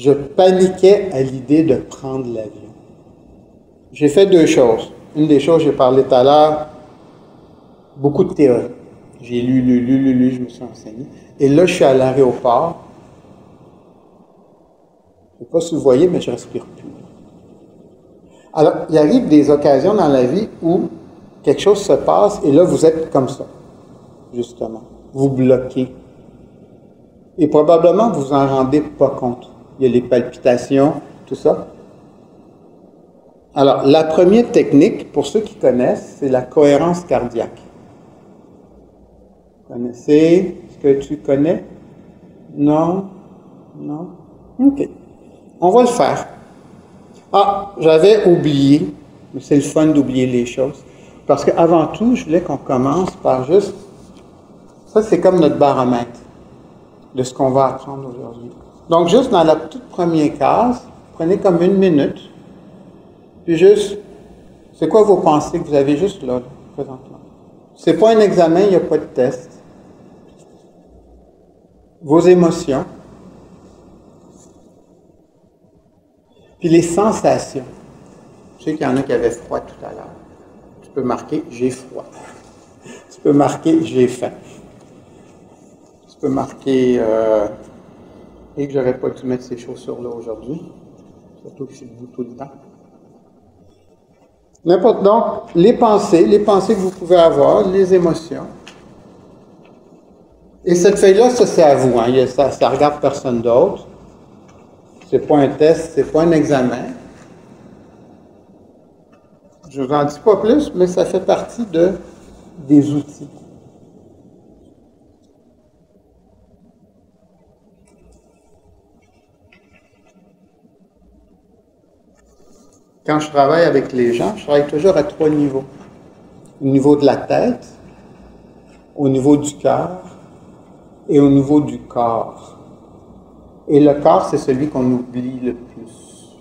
je paniquais à l'idée de prendre l'avion. J'ai fait deux choses. Une des choses, j'ai parlé tout à l'heure, beaucoup de théorie. J'ai lu, je me suis enseigné. Et là, je suis à l'aéroport. Je ne sais pas si vous voyez, mais je ne respire plus. Alors, il arrive des occasions dans la vie où quelque chose se passe et là, vous êtes comme ça, justement. Vous bloquez. Et probablement, vous en rendez pas compte. Il y a les palpitations, tout ça. Alors, la première technique, pour ceux qui connaissent, c'est la cohérence cardiaque. Vous connaissez? Est-ce que tu connais? Non? Non? OK. On va le faire. Ah, j'avais oublié, mais c'est le fun d'oublier les choses. Parce qu'avant tout, je voulais qu'on commence par juste... Ça, c'est comme notre baromètre de ce qu'on va apprendre aujourd'hui. Donc, juste dans la toute première case, prenez comme 1 minute, puis juste, c'est quoi vos pensées que vous avez juste là, présentement? C'est pas un examen, il n'y a pas de test. Vos émotions, puis les sensations. Je sais qu'il y en a qui avaient froid tout à l'heure. Tu peux marquer « j'ai froid ». Tu peux marquer « j'ai faim ». Tu peux marquer et que j'aurais pas dû mettre ces chaussures-là aujourd'hui. Surtout que je suis debout tout le temps. N'importe, donc, les pensées que vous pouvez avoir, les émotions. Et cette feuille-là, ça c'est à vous, hein, ça regarde personne d'autre. C'est pas un test, c'est pas un examen. Je vous en dis pas plus, mais ça fait partie des outils. Quand je travaille avec les gens, je travaille toujours à 3 niveaux. Au niveau de la tête, au niveau du cœur et au niveau du corps. Et le corps, c'est celui qu'on oublie le plus.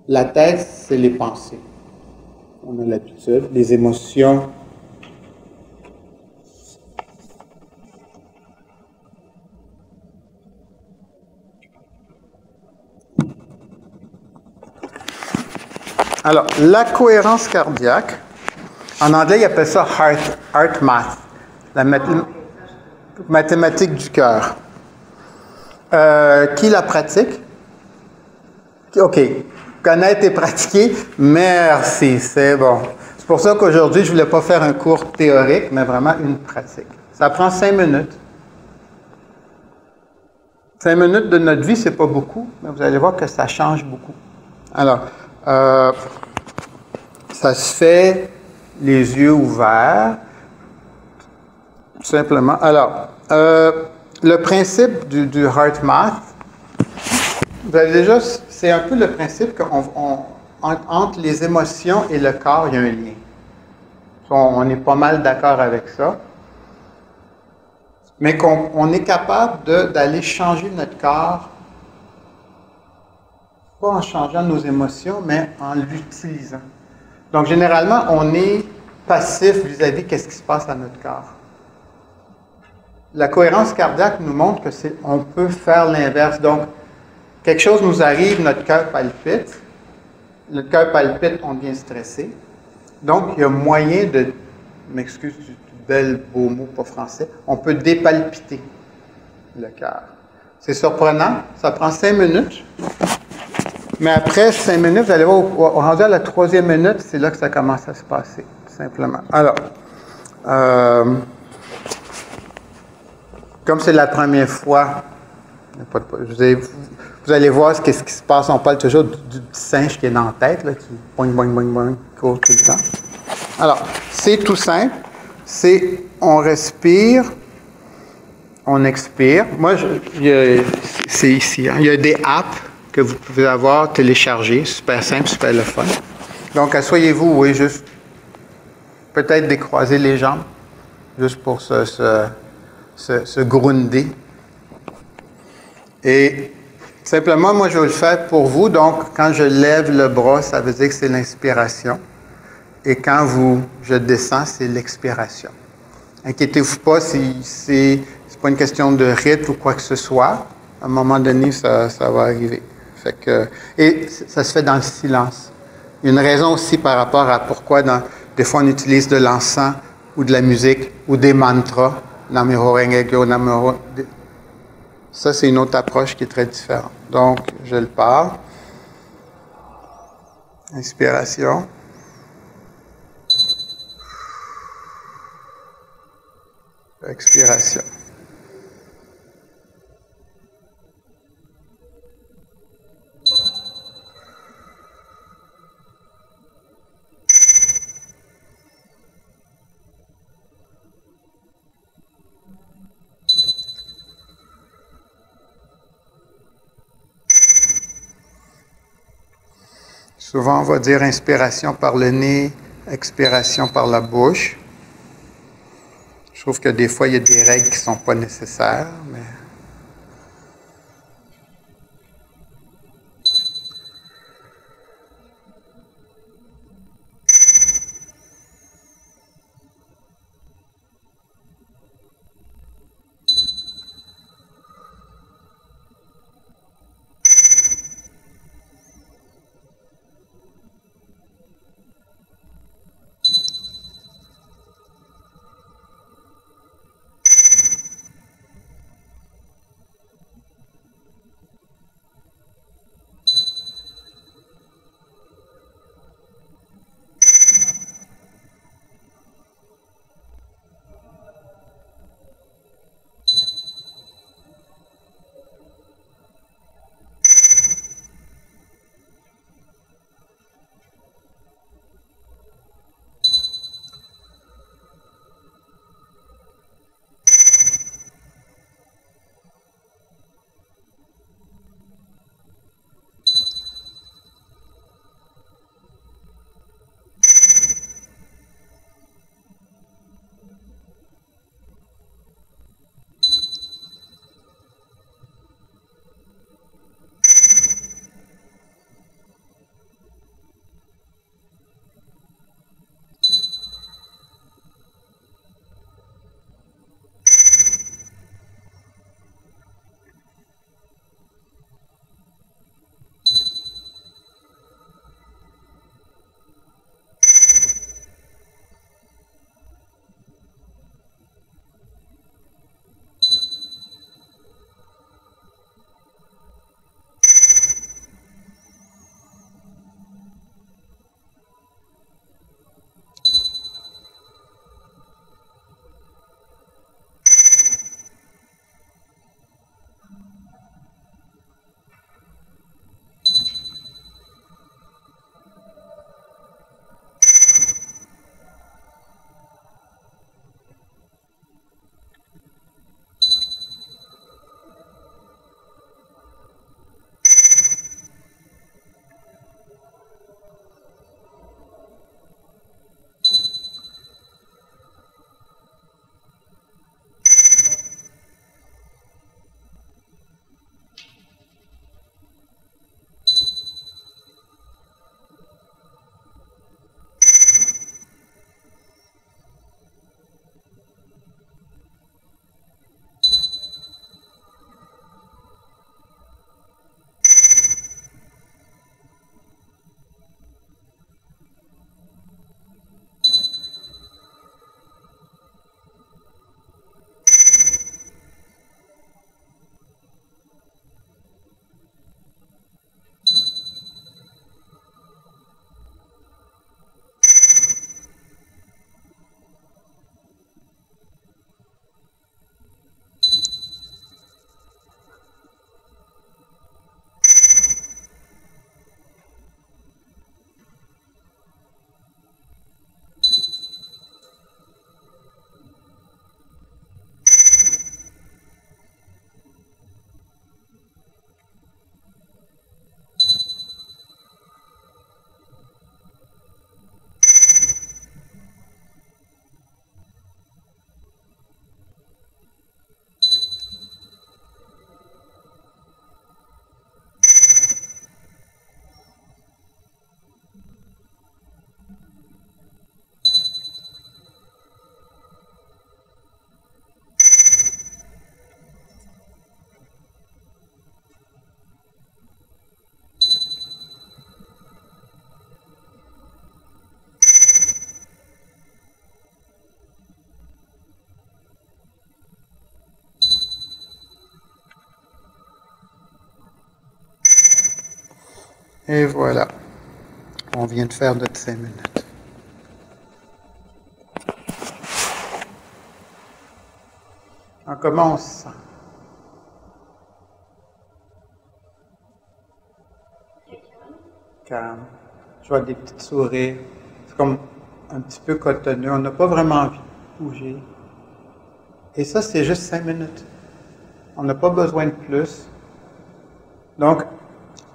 La tête, c'est les pensées. On a l'habitude, les émotions. Alors, la cohérence cardiaque, en anglais, ils appellent ça heart math, la mathématique du cœur. Qui la pratique? OK. Connaître et pratiquer, merci, c'est bon. C'est pour ça qu'aujourd'hui, je ne voulais pas faire un cours théorique, mais vraiment une pratique. Ça prend 5 minutes. 5 minutes de notre vie, c'est pas beaucoup, mais vous allez voir que ça change beaucoup. Alors, ça se fait les yeux ouverts, tout simplement. Alors, le principe du heart math, vous avez déjà, c'est un peu le principe qu'entre les émotions et le corps, il y a un lien. On est pas mal d'accord avec ça. Mais qu'on est capable d'aller changer notre corps, pas en changeant nos émotions, mais en l'utilisant. Donc, généralement, on est passif vis-à-vis de ce qui se passe à notre corps. La cohérence cardiaque nous montre qu'on peut faire l'inverse. Donc, quelque chose nous arrive, notre cœur palpite. Notre cœur palpite, on devient stressé. Donc, il y a moyen de, je m'excuse du bel beau mot pas français, on peut dépalpiter le cœur. C'est surprenant, ça prend 5 minutes. Mais après 5 minutes, vous allez voir, rendu à la 3e minute, c'est là que ça commence à se passer, tout simplement. Alors, comme c'est la première fois, vous allez voir ce qui se passe. On parle toujours du petit singe qui est dans la tête, là, qui boing, boing, boing, boing, qui court tout le temps. Alors, c'est tout simple. C'est, on respire, on expire. Moi, c'est ici. Hein. Il y a des apps que vous pouvez avoir téléchargées. Super simple, super le fun. Donc, asseyez-vous, oui, juste peut-être décroiser les jambes, juste pour se grounder. Et simplement, moi, je vais le faire pour vous. Donc, quand je lève le bras, ça veut dire que c'est l'inspiration. Et quand je descends, c'est l'expiration. Inquiétez-vous pas si c'est pas une question de rythme ou quoi que ce soit. À un moment donné, ça va arriver. Fait que, et ça se fait dans le silence. Il y a une raison aussi par rapport à pourquoi des fois on utilise de l'encens ou de la musique ou des mantras. Namo Renge Kyo, Namo. Ça, c'est une autre approche qui est très différente. Donc, je le parle. Inspiration. Expiration. Souvent, on va dire inspiration par le nez, expiration par la bouche. Je trouve que des fois, il y a des règles qui ne sont pas nécessaires, mais... Et voilà. On vient de faire notre 5 minutes. Alors, comment on se sent? Calme. Je vois des petites sourires. C'est comme un petit peu cotonneux. On n'a pas vraiment envie de bouger. Et ça, c'est juste 5 minutes. On n'a pas besoin de plus. Donc,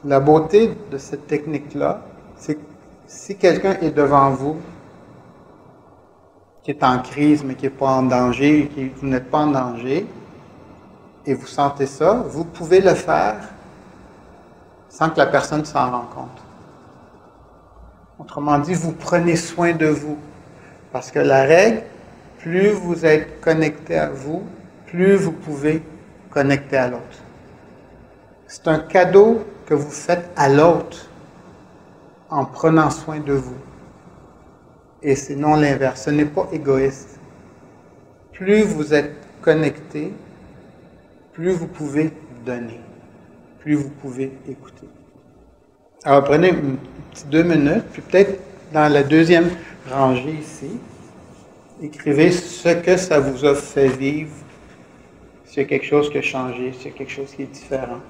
la beauté de cette technique-là, c'est que si quelqu'un est devant vous, qui est en crise, mais qui n'est pas en danger, vous n'êtes pas en danger, et vous sentez ça, vous pouvez le faire sans que la personne s'en rende compte. Autrement dit, vous prenez soin de vous. Parce que la règle, plus vous êtes connecté à vous, plus vous pouvez connecter à l'autre. C'est un cadeau que vous faites à l'autre en prenant soin de vous. Et c'est non l'inverse. Ce n'est pas égoïste. Plus vous êtes connecté, plus vous pouvez donner, plus vous pouvez écouter. Alors prenez une petite 2 minutes, puis peut-être dans la deuxième rangée ici, écrivez ce que ça vous a fait vivre, s'il y a quelque chose qui a changé, s'il y a quelque chose qui est différent.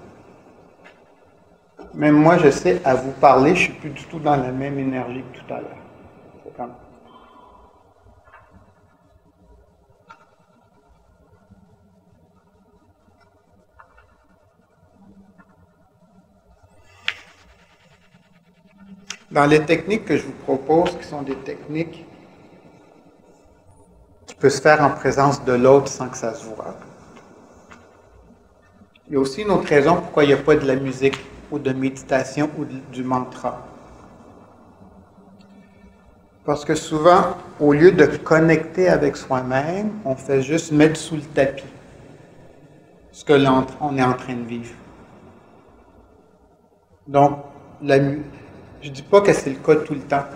Même moi, je sais, à vous parler, je ne suis plus du tout dans la même énergie que tout à l'heure. C'est comme... Dans les techniques que je vous propose, qui sont des techniques qui peuvent se faire en présence de l'autre sans que ça se voit, il y a aussi une autre raison pourquoi il n'y a pas de la musique ou de méditation ou du mantra. Parce que souvent, au lieu de connecter avec soi-même, on fait juste mettre sous le tapis ce que on est en train de vivre. Donc, je ne dis pas que c'est le cas tout le temps,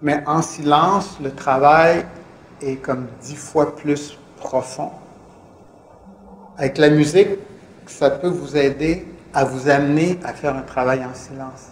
mais en silence, le travail est comme 10 fois plus profond. Avec la musique, ça peut vous aider à vous amener à faire un travail en silence.